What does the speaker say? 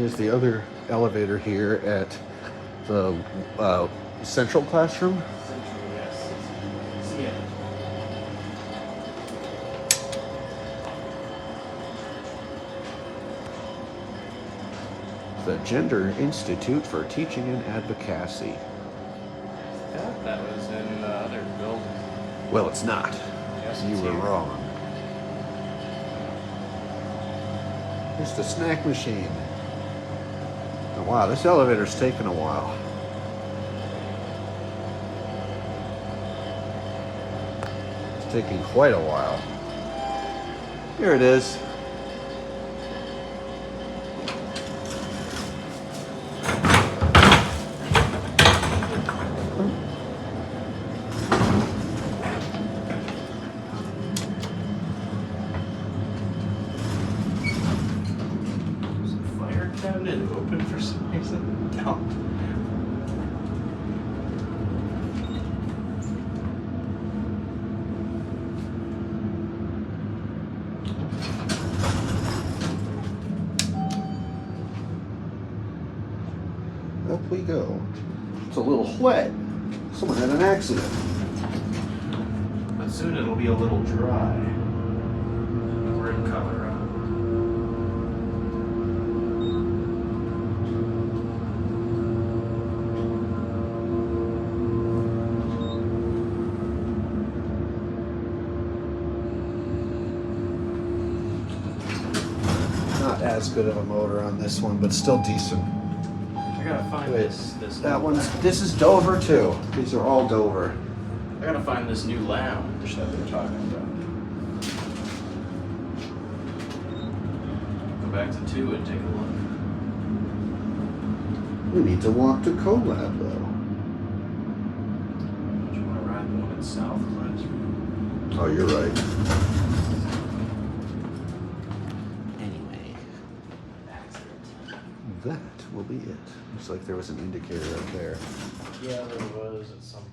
here's the other elevator here at the central classroom. Central, yes. See it. The Gender Institute for Teaching and Advocacy. I thought that was in the other building. Well, it's not. Yes, You it's were here. wrong. Here's the snack machine. Oh, wow, this elevator's taking a while. It's taking quite a while. Here it is. Is the fire cabinet open for some reason? No. Up we go. It's a little wet. Someone had an accident. But soon it'll be a little dry. We're in Colorado. Not as good of a motor on this one, but still decent. I gotta find this That one's, this is Dover too. These are all Dover. I gotta find this new lounge that they're talking about. Go back to 2 and take a look. We need to walk to CoLab though. Do you wanna ride the one in South Classroom? Oh, you're right. Anyway, that will be it. Looks like there was an indicator up there. Yeah, there was at some